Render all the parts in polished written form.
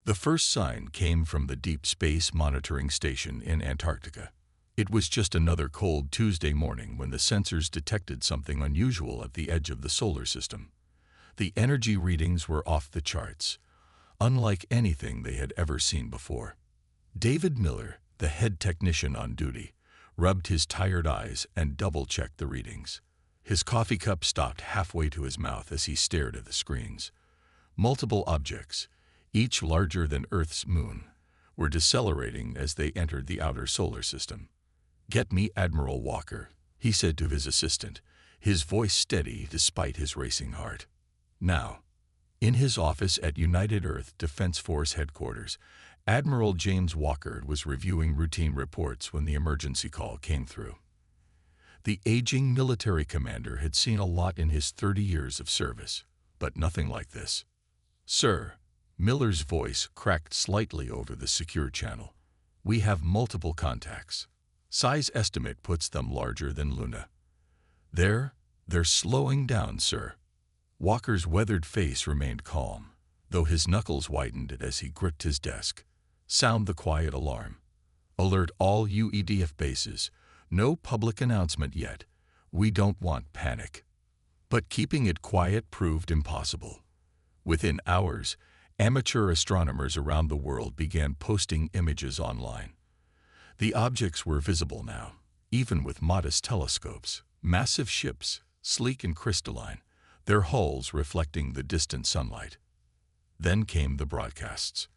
The first sign came from the Deep Space Monitoring Station in Antarctica. It was just another cold Tuesday morning when the sensors detected something unusual at the edge of the solar system. The energy readings were off the charts, unlike anything they had ever seen before. David Miller, the head technician on duty, rubbed his tired eyes and double-checked the readings. His coffee cup stopped halfway to his mouth as he stared at the screens. Multiple objects, each larger than Earth's moon, were decelerating as they entered the outer solar system. "Get me Admiral Walker," he said to his assistant, his voice steady despite his racing heart. Now, in his office at United Earth Defense Force Headquarters, Admiral James Walker was reviewing routine reports when the emergency call came through. The aging military commander had seen a lot in his 30 years of service, but nothing like this. "Sir," Miller's voice cracked slightly over the secure channel. "We have multiple contacts. Size estimate puts them larger than Luna. They're slowing down, sir." Walker's weathered face remained calm, though his knuckles whitened as he gripped his desk. "Sound the quiet alarm. Alert all UEDF bases. No public announcement yet. We don't want panic." But keeping it quiet proved impossible. Within hours, amateur astronomers around the world began posting images online. The objects were visible now, even with modest telescopes. Massive ships, sleek and crystalline, their hulls reflecting the distant sunlight. Then came the broadcasts.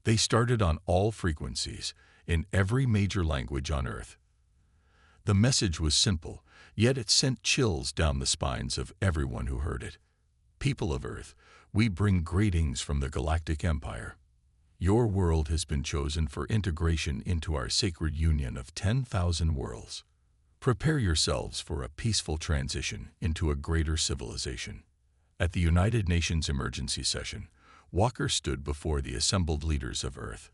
They started on all frequencies, in every major language on Earth. The message was simple, yet it sent chills down the spines of everyone who heard it. "People of Earth, we bring greetings from the Galactic Empire. Your world has been chosen for integration into our sacred union of 10,000 worlds. Prepare yourselves for a peaceful transition into a greater civilization." At the United Nations emergency session, Walker stood before the assembled leaders of Earth.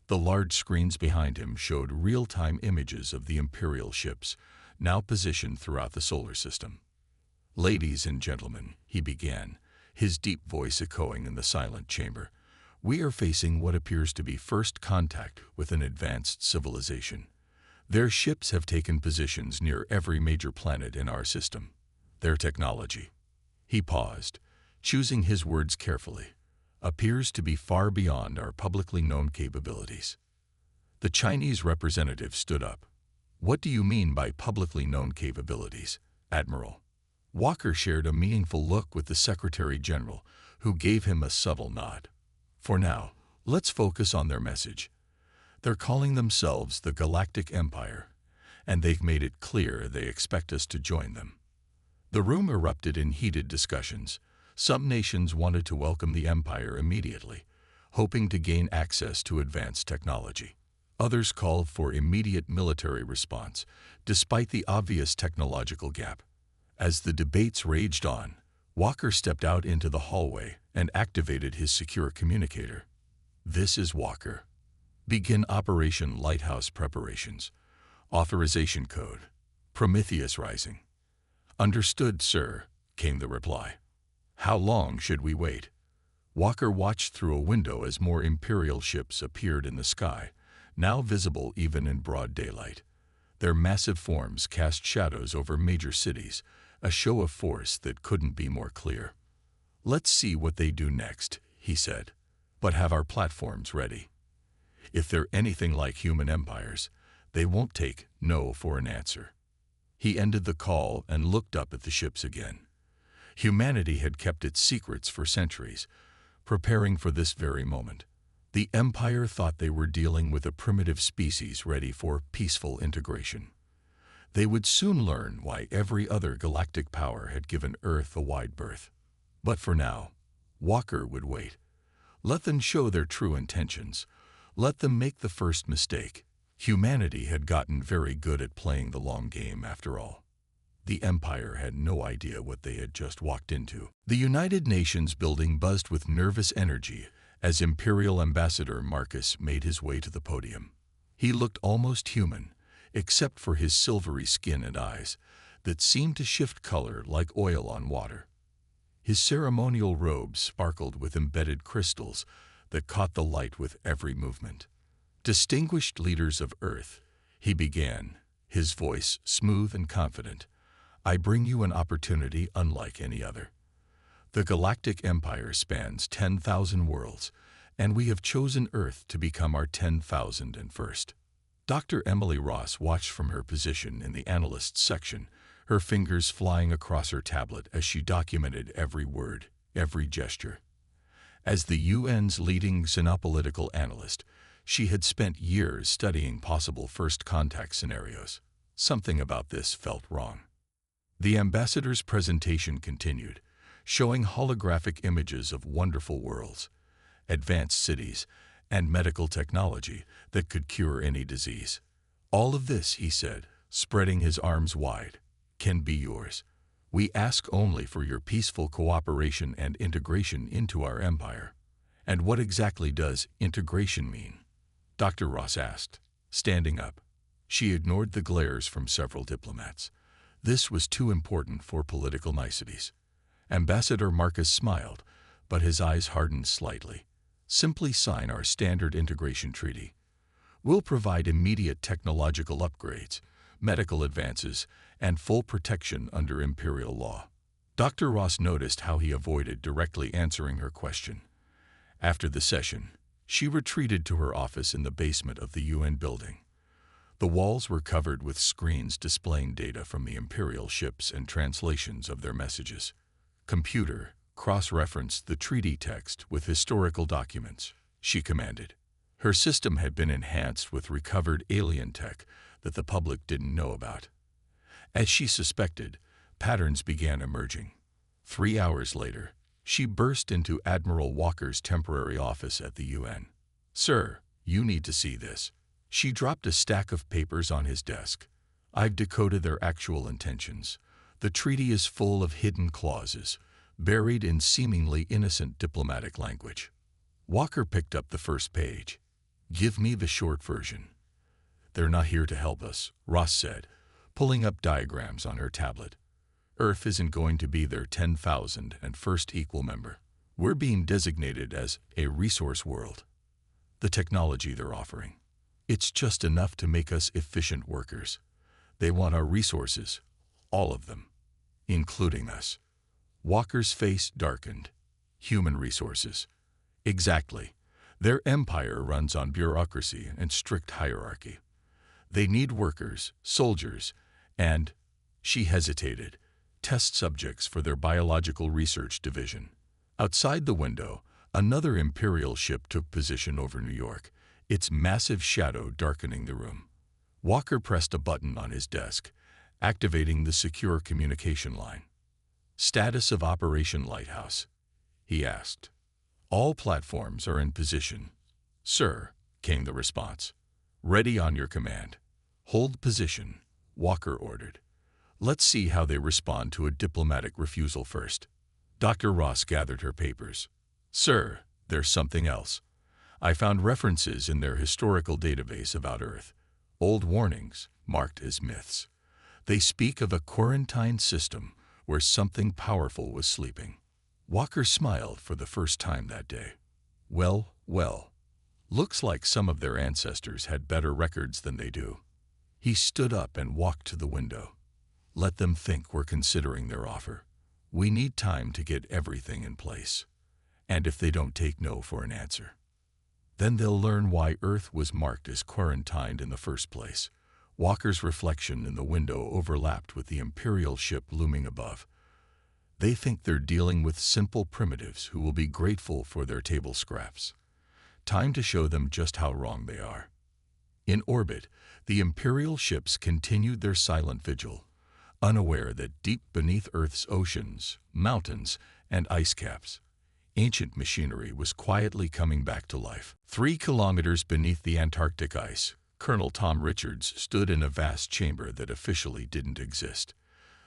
The large screens behind him showed real-time images of the Imperial ships, now positioned throughout the solar system. "Ladies and gentlemen," he began, his deep voice echoing in the silent chamber, "we are facing what appears to be first contact with an advanced civilization. Their ships have taken positions near every major planet in our system. Their technology," he paused, choosing his words carefully, "appears to be far beyond our publicly known capabilities." The Chinese representative stood up. "What do you mean by publicly known capabilities, Admiral?" Walker shared a meaningful look with the Secretary General, who gave him a subtle nod. "For now, let's focus on their message. They're calling themselves the Galactic Empire, and they've made it clear they expect us to join them." The room erupted in heated discussions. Some nations wanted to welcome the Empire immediately, hoping to gain access to advanced technology. Others called for immediate military response, despite the obvious technological gap. As the debates raged on, Walker stepped out into the hallway and activated his secure communicator. "This is Walker. Begin Operation Lighthouse preparations. Authorization code: Prometheus Rising." "Understood, sir," came the reply. "How long should we wait?" Walker watched through a window as more Imperial ships appeared in the sky, now visible even in broad daylight. Their massive forms cast shadows over major cities, a show of force that couldn't be more clear. "Let's see what they do next," he said, "but have our platforms ready. If they're anything like human empires, they won't take no for an answer." He ended the call and looked up at the ships again. Humanity had kept its secrets for centuries, preparing for this very moment. The Empire thought they were dealing with a primitive species ready for peaceful integration. They would soon learn why every other galactic power had given Earth a wide berth. But for now, Walker would wait. Let them show their true intentions. Let them make the first mistake. Humanity had gotten very good at playing the long game after all. The Empire had no idea what they had just walked into. The United Nations building buzzed with nervous energy as Imperial Ambassador Marcus made his way to the podium. He looked almost human, except for his silvery skin and eyes that seemed to shift color like oil on water. His ceremonial robes sparkled with embedded crystals that caught the light with every movement. "Distinguished leaders of Earth," he began, his voice smooth and confident, "I bring you an opportunity unlike any other. The Galactic Empire spans 10,000 worlds, and we have chosen Earth to become our 10,001st. Dr. Emily Ross watched from her position in the analysts section, her fingers flying across her tablet as she documented every word, every gesture. As the UN's leading xenopolitical analyst, she had spent years studying possible first contact scenarios. Something about this felt wrong. The ambassador's presentation continued, showing holographic images of wonderful worlds, advanced cities, and medical technology that could cure any disease. "All of this," he said, spreading his arms wide, "can be yours. We ask only for your peaceful cooperation and integration into our empire." "And what exactly does integration mean?" Dr. Ross asked, standing up. She ignored the glares from several diplomats. This was too important for political niceties. Ambassador Marcus smiled, but his eyes hardened slightly. "Simply sign our standard integration treaty. We'll provide immediate technological upgrades, medical advances, and full protection under imperial law." Dr. Ross noticed how he avoided directly answering her question. After the session, she retreated to her office in the basement of the UN building. The walls were covered with screens displaying data from the imperial ships and translations of their messages. "Computer, cross-reference the treaty text with historical documents," she commanded. Her system had been enhanced with recovered alien tech that the public didn't know about. As she suspected, patterns began emerging. 3 hours later, she burst into Admiral Walker's temporary office at the UN. "Sir, you need to see this." She dropped a stack of papers on his desk. "I've decoded their actual intentions. The treaty is full of hidden clauses, buried in seemingly innocent diplomatic language." Walker picked up the first page. "Give me the short version." "They're not here to help us," Ross said, pulling up diagrams on her tablet. "Earth isn't going to be their 10,001st equal member. We're being designated as a resource world. The technology they're offering, it's just enough to make us efficient workers. They want our resources, all of them, including us." Walker's face darkened. "Human resources." "Exactly. Their empire runs on bureaucracy and strict hierarchy. They need workers, soldiers, and," she hesitated, "test subjects for their biological research division." Outside the window, another Imperial ship took position over New York, its massive shadow darkening the room. Walker pressed a button on his desk, activating the secure communication line. "Status of Operation Lighthouse?" he asked. "All platforms are in position." "Sir," came the response. "Ready on your command." "Hold position," Walker ordered. "Let's see how they respond to a diplomatic refusal first." Dr. Ross gathered her papers. "Sir, there's something else. I found references in their historical database about Earth. Old warnings, marked as myths. They speak of a quarantine system where something powerful was sleeping." Walker smiled for the first time that day. Well, looks like some of their ancestors had better records than they do." He stood up and walked to the window. "Let them think we're considering their offer. We need time to get everything in place. And if they don't take no for an answer, then they'll learn why Earth was marked as quarantined in the first place." Walker's reflection in the window overlapped with the Imperial ship looming above. "They think they're dealing with simple primitives who will be grateful for their table scraps. Time to show them just how wrong they are." In orbit, the Imperial ships continued their silent vigil, unaware that deep beneath Earth's oceans, mountains, and ice caps, ancient machinery was quietly coming back to life. 3 kilometers beneath the Antarctic ice, Colonel Tom Richards stood in a vast chamber that officially didn't exist.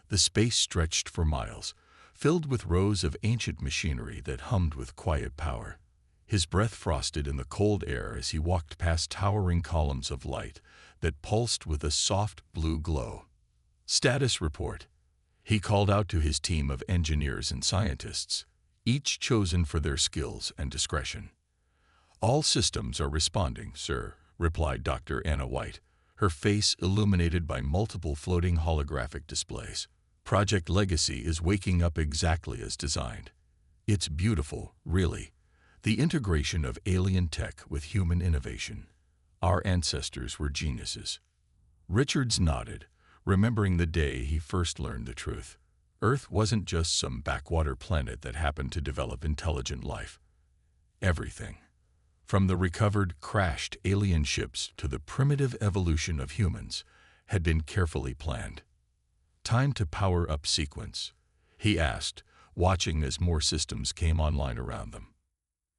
The space stretched for miles, filled with rows of ancient machinery that hummed with quiet power. His breath frosted in the cold air as he walked past towering columns of light that pulsed with a soft blue glow. "Status report." He called out to his team of engineers and scientists, each chosen for their skills and discretion. All systems are responding, sir, replied Dr. Anna White, her face illuminated by multiple floating holographic displays. Project Legacy is waking up exactly as designed. It's beautiful, really. The integration of alien tech with human innovation. Our ancestors were geniuses. Richards nodded, remembering the day he first learned the truth. Earth wasn't just some backwater planet that happened to develop intelligent life. Everything, from the recovered, crashed alien ships to the primitive evolution of humans, had been carefully planned. Time to power up sequence, he asked, watching as more systems came online around them.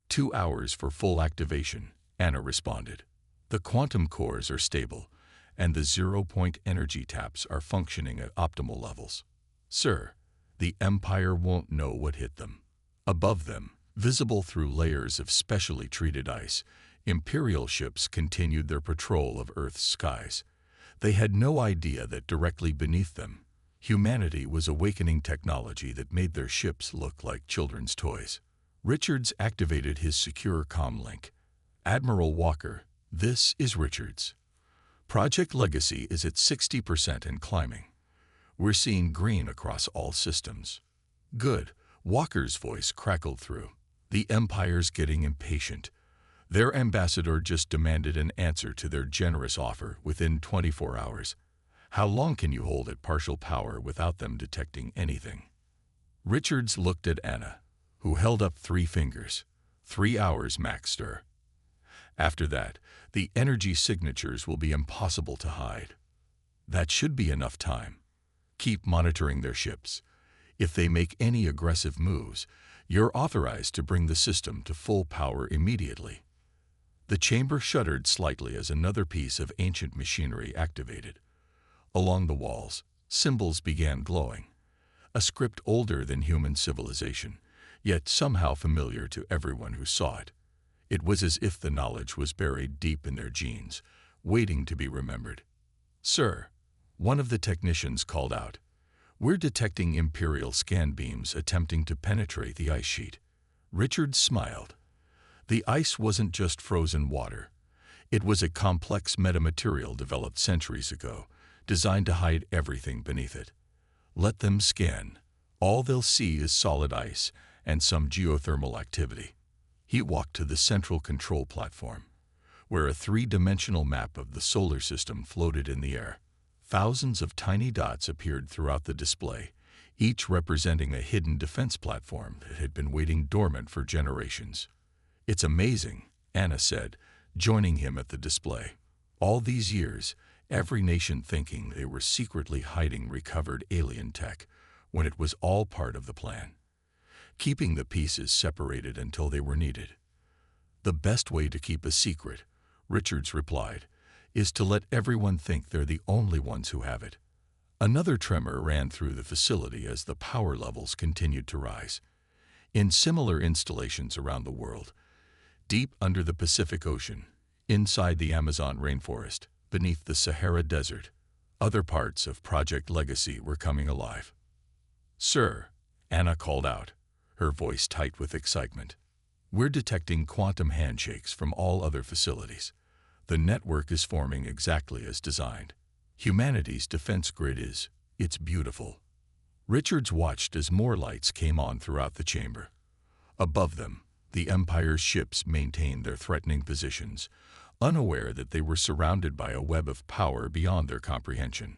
2 hours for full activation, Anna responded. The quantum cores are stable, and the zero-point energy taps are functioning at optimal levels. Sir, the Empire won't know what hit them. Above them, visible through layers of specially treated ice, Imperial ships continued their patrol of Earth's skies. They had no idea that directly beneath them, humanity was awakening technology that made their ships look like children's toys. Richards activated his secure comm link. Admiral Walker, this is Richards. Project Legacy is at 60% and climbing. We're seeing green across all systems. Good, Walker's voice crackled through. The Empire's getting impatient. Their ambassador just demanded an answer to their generous offer within 24 hours. How long can you hold at partial power without them detecting anything? Richards looked at Anna, who held up 3 fingers. 3 hours max, sir. After that, the energy signatures will be impossible to hide. That should be enough time. Keep monitoring their ships. If they make any aggressive moves, you're authorized to bring the system to full power immediately. The chamber shuddered slightly as another piece of ancient machinery activated. Along the walls, symbols began glowing. A script older than human civilization, yet somehow familiar to everyone who saw it. It was as if the knowledge was buried deep in their genes, waiting to be remembered. Sir, one of the technicians called out, we're detecting Imperial scan beams attempting to penetrate the ice sheet. Richards smiled. The ice wasn't just frozen water. It was a complex metamaterial developed centuries ago, designed to hide everything beneath it. Let them scan. All they'll see is solid ice and some geothermal activity. He walked to the central control platform, where a 3-dimensional map of the solar system floated in the air. Thousands of tiny dots appeared throughout the display, each representing a hidden defense platform that had been waiting dormant for generations. It's amazing, Anna said, joining him at the display. All these years, every nation thinking they were secretly hiding recovered alien tech, when it was all part of the plan. Keeping the pieces separated until they were needed. The best way to keep a secret, Richards replied, is to let everyone think they're the only ones who have it. Another tremor ran through the facility as the power levels continued to rise. In similar installations around the world, deep under the Pacific Ocean, inside the Amazon rainforest, beneath the Sahara Desert, other parts of Project Legacy were coming alive. Sir, Anna called out, her voice tight with excitement. We're detecting quantum handshakes from all other facilities. The network is forming exactly as designed. Humanity's defense grid it's beautiful. Richards watched as more lights came on throughout the chamber. Above them, the Empire's ships maintained their threatening positions, unaware that they were surrounded by a web of power beyond their comprehension.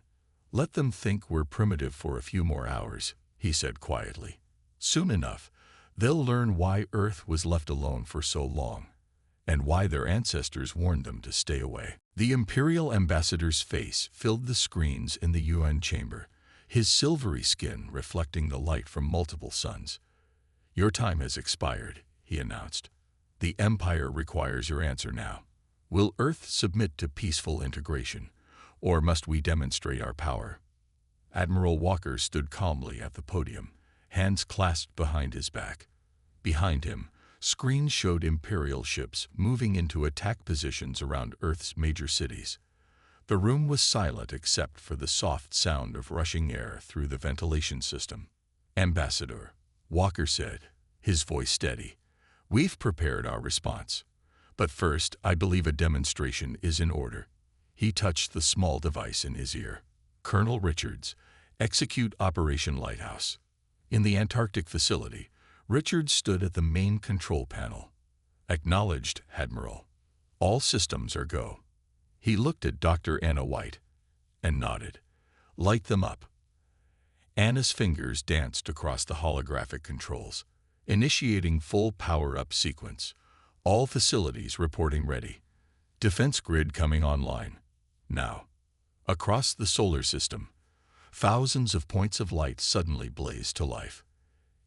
Let them think we're primitive for a few more hours, he said quietly. Soon enough, they'll learn why Earth was left alone for so long, and why their ancestors warned them to stay away. The Imperial ambassador's face filled the screens in the UN chamber, his silvery skin reflecting the light from multiple suns. Your time has expired, he announced. The Empire requires your answer now. Will Earth submit to peaceful integration, or must we demonstrate our power? Admiral Walker stood calmly at the podium, hands clasped behind his back. Behind him, screens showed Imperial ships moving into attack positions around Earth's major cities. The room was silent except for the soft sound of rushing air through the ventilation system. Ambassador, Walker said, his voice steady, we've prepared our response. But first, I believe a demonstration is in order. He touched the small device in his ear. Colonel Richards, execute Operation Lighthouse. In the Antarctic facility, Richards stood at the main control panel. Acknowledged, Admiral. All systems are go. He looked at Dr. Anna White and nodded. Light them up. Anna's fingers danced across the holographic controls, initiating full power-up sequence. All facilities reporting ready. Defense grid coming online. Now. Across the solar system, thousands of points of light suddenly blazed to life.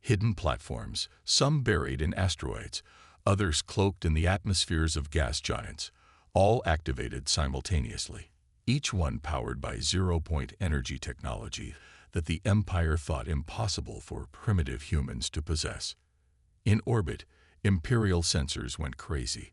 Hidden platforms, some buried in asteroids, others cloaked in the atmospheres of gas giants, all activated simultaneously, each one powered by zero-point energy technology that the Empire thought impossible for primitive humans to possess. In orbit, Imperial sensors went crazy.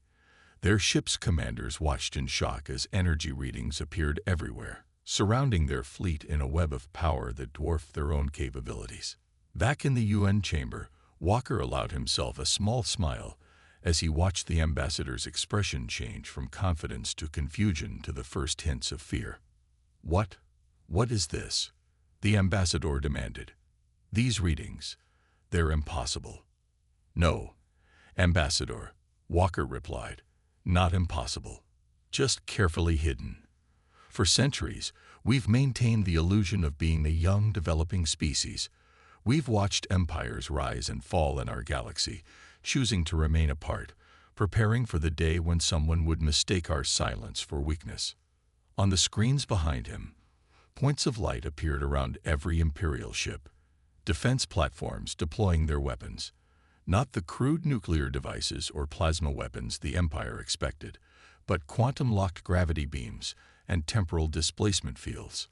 Their ship's commanders watched in shock as energy readings appeared everywhere, surrounding their fleet in a web of power that dwarfed their own capabilities. Back in the UN chamber, Walker allowed himself a small smile as he watched the ambassador's expression change from confidence to confusion to the first hints of fear. What is this? The ambassador demanded. These readings, they're impossible. No, Ambassador, Walker replied. Not impossible, just carefully hidden. For centuries, we've maintained the illusion of being a young, developing species. We've watched empires rise and fall in our galaxy, choosing to remain apart, preparing for the day when someone would mistake our silence for weakness. On the screens behind him, points of light appeared around every Imperial ship, defense platforms deploying their weapons. Not the crude nuclear devices or plasma weapons the Empire expected, but quantum-locked gravity beams and temporal displacement fields.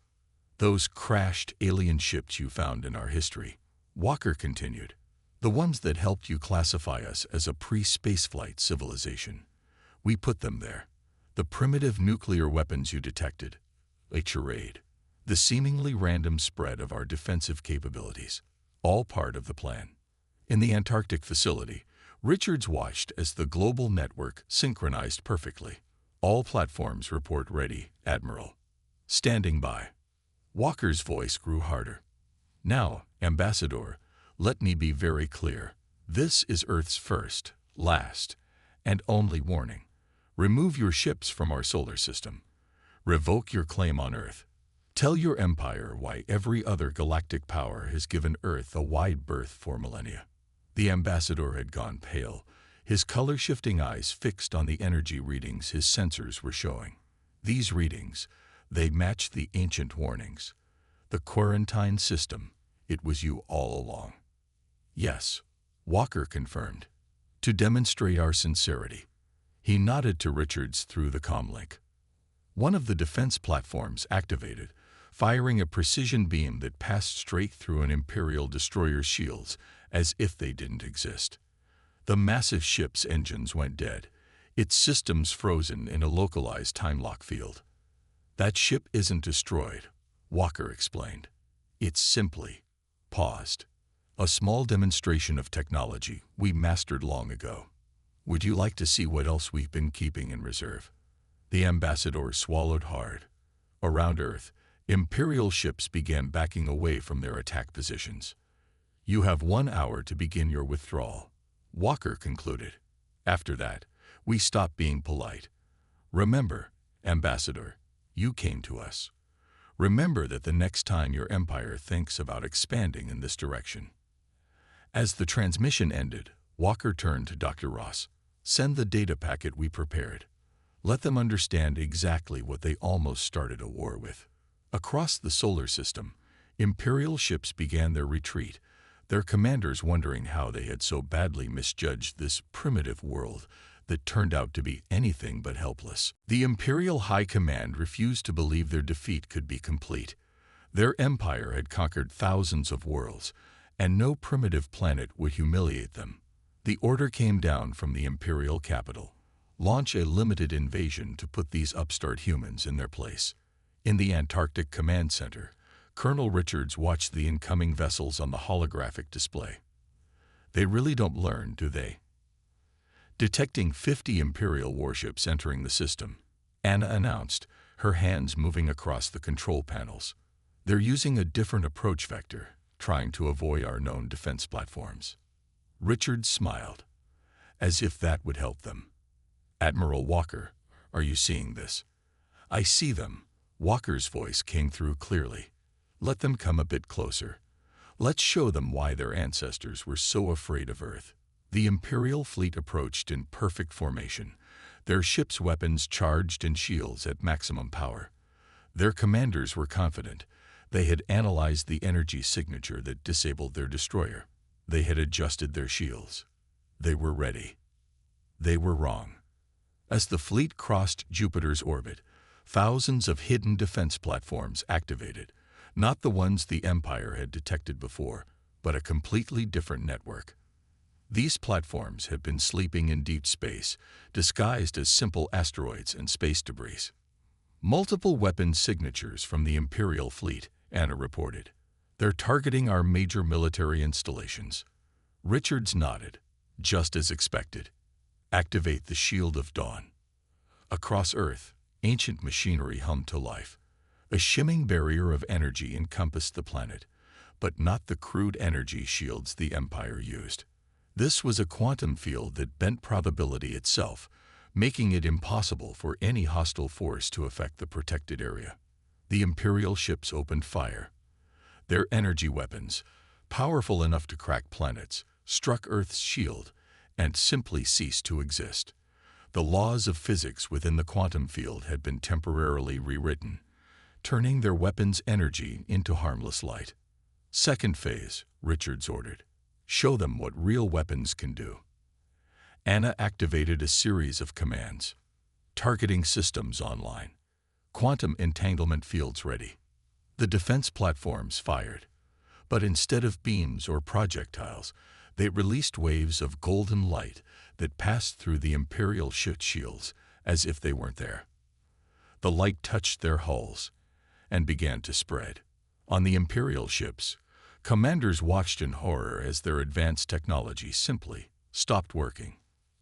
Those crashed alien ships you found in our history, Walker continued. The ones that helped you classify us as a pre-spaceflight civilization. We put them there. The primitive nuclear weapons you detected. A charade. The seemingly random spread of our defensive capabilities. All part of the plan. In the Antarctic facility, Richards watched as the global network synchronized perfectly. All platforms report ready, Admiral. Standing by. Walker's voice grew harder. Now, Ambassador, let me be very clear. This is Earth's first, last, and only warning. Remove your ships from our solar system. Revoke your claim on Earth. Tell your empire why every other galactic power has given Earth a wide berth for millennia. The ambassador had gone pale, his color-shifting eyes fixed on the energy readings his sensors were showing. These readings, they matched the ancient warnings. The quarantine system, it was you all along. Yes, Walker confirmed. To demonstrate our sincerity, he nodded to Richards through the comlink. One of the defense platforms activated, firing a precision beam that passed straight through an Imperial destroyer's shields as if they didn't exist. The massive ship's engines went dead, its systems frozen in a localized time-lock field. That ship isn't destroyed, Walker explained. It's simply paused. A small demonstration of technology we mastered long ago. Would you like to see what else we've been keeping in reserve? The ambassador swallowed hard. Around Earth, Imperial ships began backing away from their attack positions. You have 1 hour to begin your withdrawal, Walker concluded. After that, we stop being polite. Remember, Ambassador, you came to us. Remember that the next time your empire thinks about expanding in this direction. As the transmission ended, Walker turned to Dr. Ross. Send the data packet we prepared. Let them understand exactly what they almost started a war with. Across the solar system, Imperial ships began their retreat, their commanders wondering how they had so badly misjudged this primitive world that turned out to be anything but helpless. The Imperial High Command refused to believe their defeat could be complete. Their empire had conquered thousands of worlds, and no primitive planet would humiliate them. The order came down from the Imperial capital. Launch a limited invasion to put these upstart humans in their place. In the Antarctic Command Center, Colonel Richards watched the incoming vessels on the holographic display. They really don't learn, do they? Detecting 50 Imperial warships entering the system, Anna announced, her hands moving across the control panels. They're using a different approach vector, trying to avoid our known defense platforms. Richard smiled, as if that would help them. Admiral Walker, are you seeing this? I see them. Walker's voice came through clearly. Let them come a bit closer. Let's show them why their ancestors were so afraid of Earth. The Imperial fleet approached in perfect formation, their ships' weapons charged and shields at maximum power. Their commanders were confident. They had analyzed the energy signature that disabled their destroyer. They had adjusted their shields. They were ready. They were wrong. As the fleet crossed Jupiter's orbit, thousands of hidden defense platforms activated, not the ones the Empire had detected before, but a completely different network. These platforms had been sleeping in deep space, disguised as simple asteroids and space debris. Multiple weapon signatures from the Imperial fleet, Anna reported. They're targeting our major military installations. Richards nodded, just as expected. Activate the Shield of Dawn. Across Earth, ancient machinery hummed to life. A shimming barrier of energy encompassed the planet, but not the crude energy shields the Empire used. This was a quantum field that bent probability itself, making it impossible for any hostile force to affect the protected area. The Imperial ships opened fire. Their energy weapons, powerful enough to crack planets, struck Earth's shield and simply ceased to exist. The laws of physics within the quantum field had been temporarily rewritten, turning their weapons' energy into harmless light. Second phase, Richards ordered. Show them what real weapons can do. Anna activated a series of commands. Targeting systems online. Quantum entanglement fields ready. The defense platforms fired, but instead of beams or projectiles, they released waves of golden light that passed through the Imperial ship shields as if they weren't there. The light touched their hulls and began to spread. On the Imperial ships, commanders watched in horror as their advanced technology simply stopped working.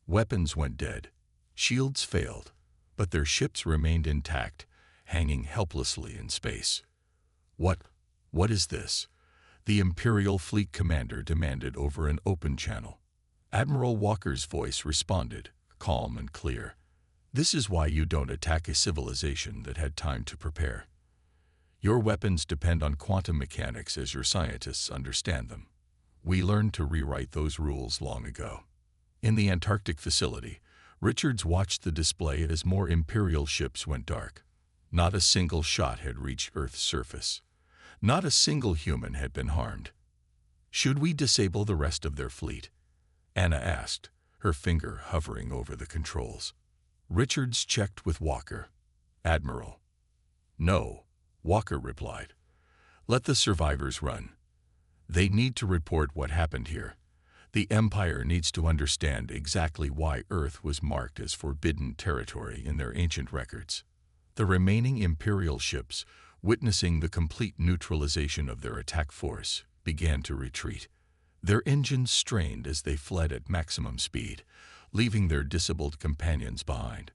Weapons went dead, shields failed, but their ships remained intact, hanging helplessly in space. What is this? The Imperial fleet commander demanded over an open channel. Admiral Walker's voice responded, calm and clear. This is why you don't attack a civilization that had time to prepare. Your weapons depend on quantum mechanics as your scientists understand them. We learned to rewrite those rules long ago. In the Antarctic facility, Richards watched the display as more Imperial ships went dark. Not a single shot had reached Earth's surface. Not a single human had been harmed. Should we disable the rest of their fleet? Anna asked, her finger hovering over the controls. Richards checked with Walker. Admiral. No, Walker replied. Let the survivors run. They need to report what happened here. The Empire needs to understand exactly why Earth was marked as forbidden territory in their ancient records. The remaining Imperial ships, witnessing the complete neutralization of their attack force, began to retreat. Their engines strained as they fled at maximum speed, leaving their disabled companions behind.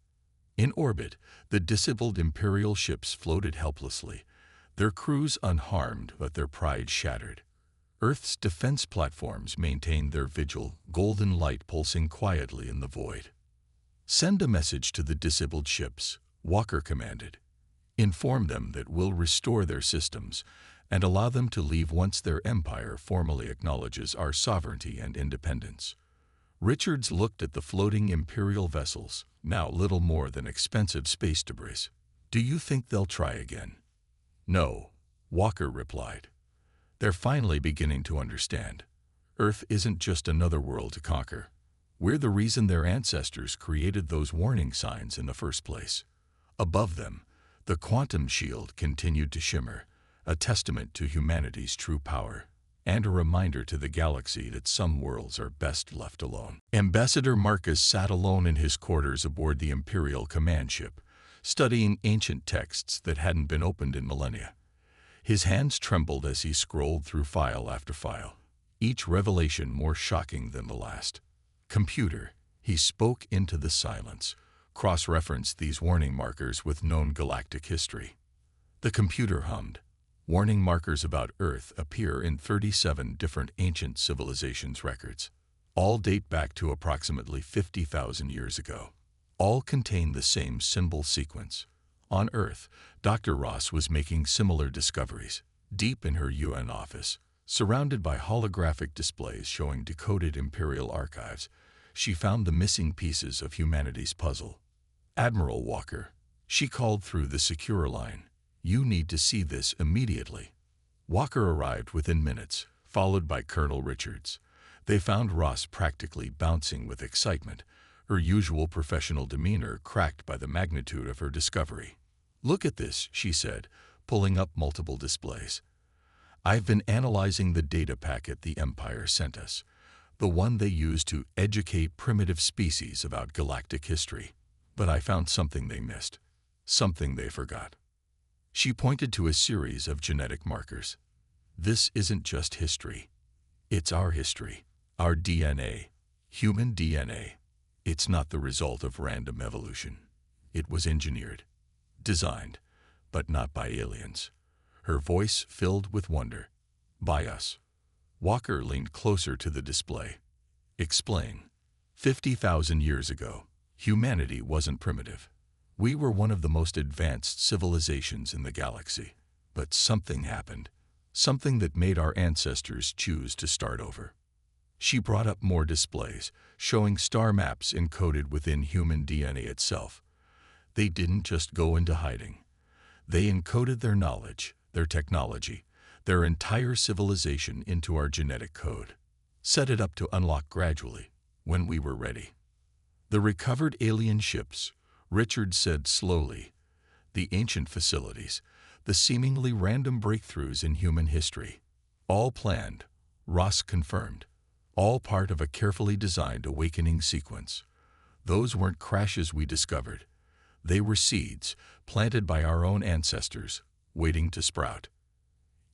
In orbit, the disabled Imperial ships floated helplessly, their crews unharmed but their pride shattered. Earth's defense platforms maintained their vigil, golden light pulsing quietly in the void. Send a message to the disabled ships, Walker commanded. Inform them that we'll restore their systems and allow them to leave once their empire formally acknowledges our sovereignty and independence. Richards looked at the floating Imperial vessels, now little more than expensive space debris. Do you think they'll try again? No, Walker replied. They're finally beginning to understand. Earth isn't just another world to conquer. We're the reason their ancestors created those warning signs in the first place. Above them, the quantum shield continued to shimmer, a testament to humanity's true power, and a reminder to the galaxy that some worlds are best left alone. Ambassador Marcus sat alone in his quarters aboard the Imperial command ship, studying ancient texts that hadn't been opened in millennia. His hands trembled as he scrolled through file after file, each revelation more shocking than the last. Computer, He spoke into the silence, cross-referenced these warning markers with known galactic history. The computer hummed. Warning markers about Earth appear in 37 different ancient civilizations' records. All date back to approximately 50,000 years ago. All contain the same symbol sequence. On Earth, Dr. Ross was making similar discoveries. Deep in her UN office, surrounded by holographic displays showing decoded Imperial archives, she found the missing pieces of humanity's puzzle. Admiral Walker, she called through the secure line. You need to see this immediately. Walker arrived within minutes, followed by Colonel Richards. They found Ross practically bouncing with excitement, her usual professional demeanor cracked by the magnitude of her discovery. Look at this, she said, pulling up multiple displays. I've been analyzing the data packet the Empire sent us, the one they used to educate primitive species about galactic history. But I found something they missed, something they forgot. She pointed to a series of genetic markers. This isn't just history. It's our history, our DNA, human DNA. It's not the result of random evolution. It was engineered, designed, but not by aliens. Her voice filled with wonder. By us. Walker leaned closer to the display. Explain. 50,000 years ago, humanity wasn't primitive. We were one of the most advanced civilizations in the galaxy. But something happened. Something that made our ancestors choose to start over. She brought up more displays, showing star maps encoded within human DNA itself. They didn't just go into hiding. They encoded their knowledge, their technology, their entire civilization into our genetic code. Set it up to unlock gradually, when we were ready. The recovered alien ships, Richard said slowly, the ancient facilities, the seemingly random breakthroughs in human history. All planned, Ross confirmed. All part of a carefully designed awakening sequence. Those weren't crashes we discovered. They were seeds, planted by our own ancestors, waiting to sprout.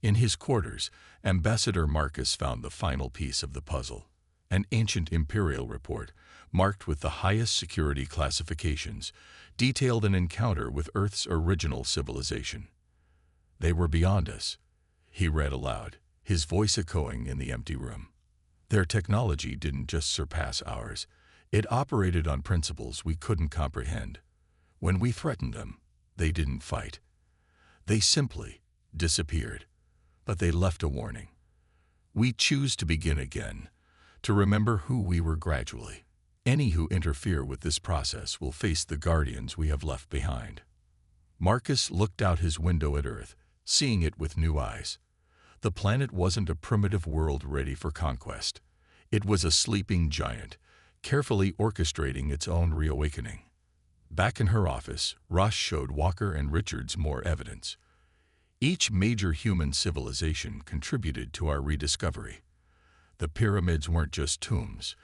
In his quarters, Ambassador Marcus found the final piece of the puzzle. An ancient imperial report, marked with the highest security classifications, detailed an encounter with Earth's original civilization. They were beyond us, he read aloud, his voice echoing in the empty room. Their technology didn't just surpass ours, it operated on principles we couldn't comprehend. When we threatened them, they didn't fight. They simply disappeared, but they left a warning. We choose to begin again, to remember who we were gradually. Any who interfere with this process will face the guardians we have left behind. Marcus looked out his window at Earth, seeing it with new eyes. The planet wasn't a primitive world ready for conquest. It was a sleeping giant, carefully orchestrating its own reawakening. Back in her office, Ross showed Walker and Richards more evidence. Each major human civilization contributed to our rediscovery. The pyramids weren't just tombs.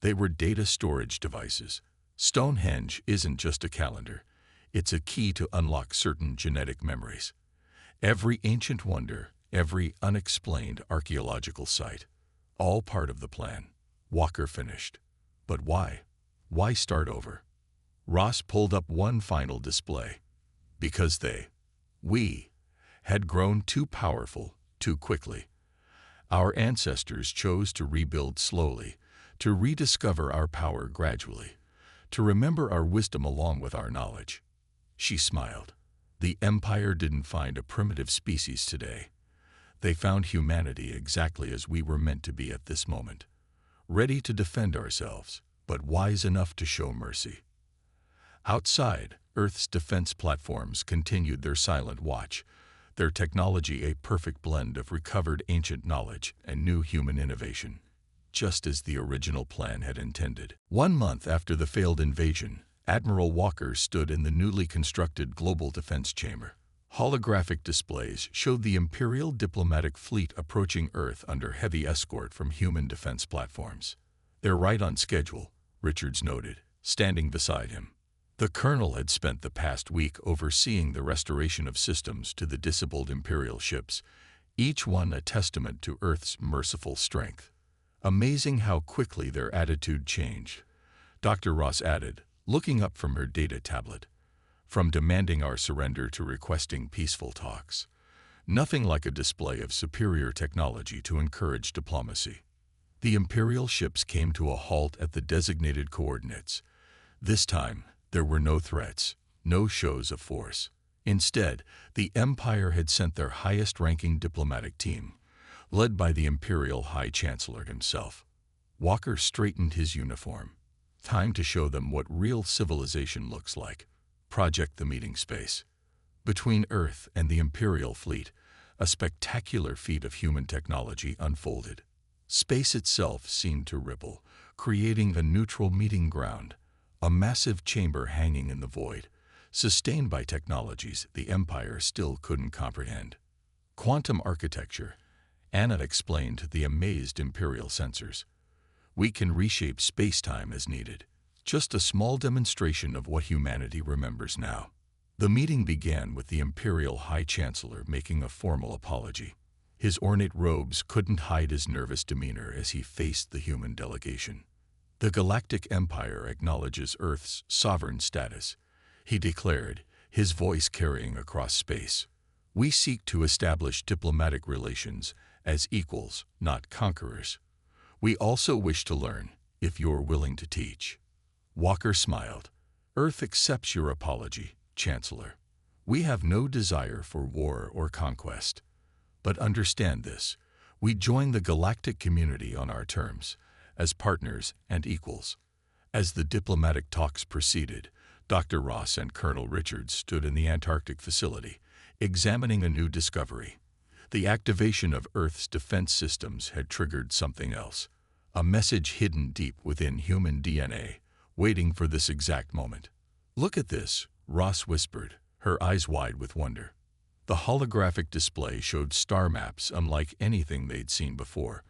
They were data storage devices. Stonehenge isn't just a calendar. It's a key to unlock certain genetic memories. Every ancient wonder, every unexplained archaeological site, all part of the plan. Walker finished. But why? Why start over? Ross pulled up one final display. Because we, had grown too powerful, too quickly. Our ancestors chose to rebuild slowly, to rediscover our power gradually, to remember our wisdom along with our knowledge. She smiled. The Empire didn't find a primitive species today. They found humanity exactly as we were meant to be at this moment, ready to defend ourselves, but wise enough to show mercy. Outside, Earth's defense platforms continued their silent watch, their technology a perfect blend of recovered ancient knowledge and new human innovation, just as the original plan had intended. 1 month after the failed invasion, Admiral Walker stood in the newly constructed Global Defense Chamber. Holographic displays showed the Imperial diplomatic fleet approaching Earth under heavy escort from human defense platforms. They're right on schedule, Richards noted, standing beside him. The colonel had spent the past week overseeing the restoration of systems to the disabled Imperial ships, each one a testament to Earth's merciful strength. Amazing how quickly their attitude changed. Dr. Ross added, looking up from her data tablet. From demanding our surrender to requesting peaceful talks. Nothing like a display of superior technology to encourage diplomacy. The Imperial ships came to a halt at the designated coordinates. This time, there were no threats, no shows of force. Instead, the Empire had sent their highest-ranking diplomatic team, led by the Imperial High Chancellor himself. Walker straightened his uniform. Time to show them what real civilization looks like. Project the meeting space. Between Earth and the Imperial fleet, a spectacular feat of human technology unfolded. Space itself seemed to ripple, creating a neutral meeting ground, a massive chamber hanging in the void, sustained by technologies the Empire still couldn't comprehend. Quantum architecture, Anna explained to the amazed Imperial sensors. We can reshape space-time as needed. Just a small demonstration of what humanity remembers now. The meeting began with the Imperial High Chancellor making a formal apology. His ornate robes couldn't hide his nervous demeanor as he faced the human delegation. The Galactic Empire acknowledges Earth's sovereign status, he declared, his voice carrying across space. We seek to establish diplomatic relations as equals, not conquerors. We also wish to learn, if you're willing to teach. Walker smiled. Earth accepts your apology, Chancellor. We have no desire for war or conquest. But understand this, we join the galactic community on our terms, as partners and equals. As the diplomatic talks proceeded, Dr. Ross and Colonel Richards stood in the Antarctic facility, examining a new discovery. The activation of Earth's defense systems had triggered something else, a message hidden deep within human DNA, waiting for this exact moment. Look at this, Ross whispered, her eyes wide with wonder. The holographic display showed star maps unlike anything they'd seen before,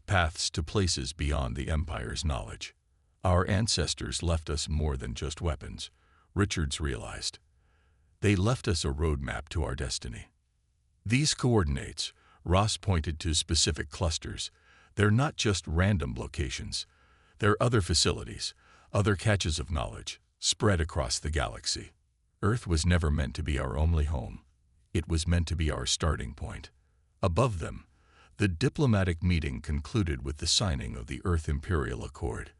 paths to places beyond the Empire's knowledge. Our ancestors left us more than just weapons, Richards realized. They left us a roadmap to our destiny. These coordinates, Ross pointed to specific clusters, they're not just random locations. They're other facilities, other catches of knowledge, spread across the galaxy. Earth was never meant to be our only home. It was meant to be our starting point. Above them, the diplomatic meeting concluded with the signing of the Earth Imperial Accord.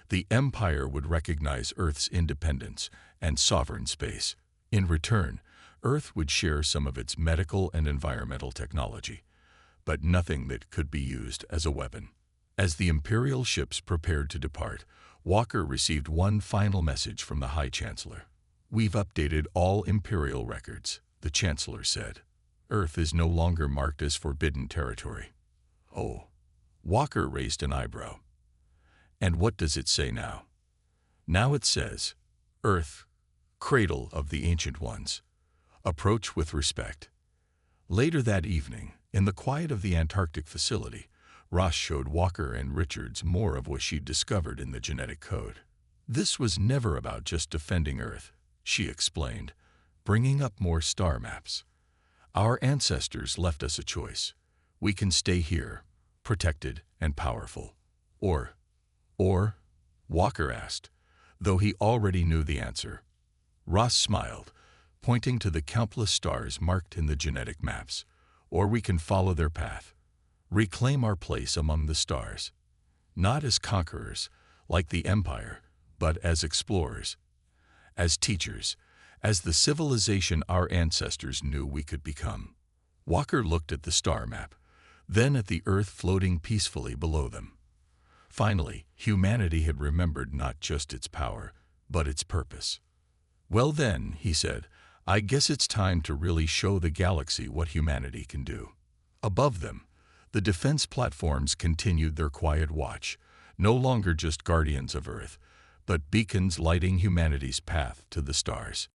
The Empire would recognize Earth's independence and sovereign space. In return, Earth would share some of its medical and environmental technology, but nothing that could be used as a weapon. As the Imperial ships prepared to depart, Walker received one final message from the High Chancellor. We've updated all Imperial records, the Chancellor said. Earth is no longer marked as forbidden territory. Oh, Walker raised an eyebrow. And what does it say now? Now it says, Earth, cradle of the ancient ones. Approach with respect. Later that evening, in the quiet of the Antarctic facility, Ross showed Walker and Richards more of what she'd discovered in the genetic code. This was never about just defending Earth, she explained, bringing up more star maps. Our ancestors left us a choice. We can stay here, protected and powerful. Or, Walker asked, though he already knew the answer. Ross smiled, pointing to the countless stars marked in the genetic maps. Or we can follow their path, reclaim our place among the stars. Not as conquerors, like the Empire, but as explorers, as teachers, as the civilization our ancestors knew we could become. Walker looked at the star map, then at the Earth floating peacefully below them. Finally, humanity had remembered not just its power, but its purpose. Well then, he said, I guess it's time to really show the galaxy what humanity can do. Above them, the defense platforms continued their quiet watch, no longer just guardians of Earth, but beacons lighting humanity's path to the stars.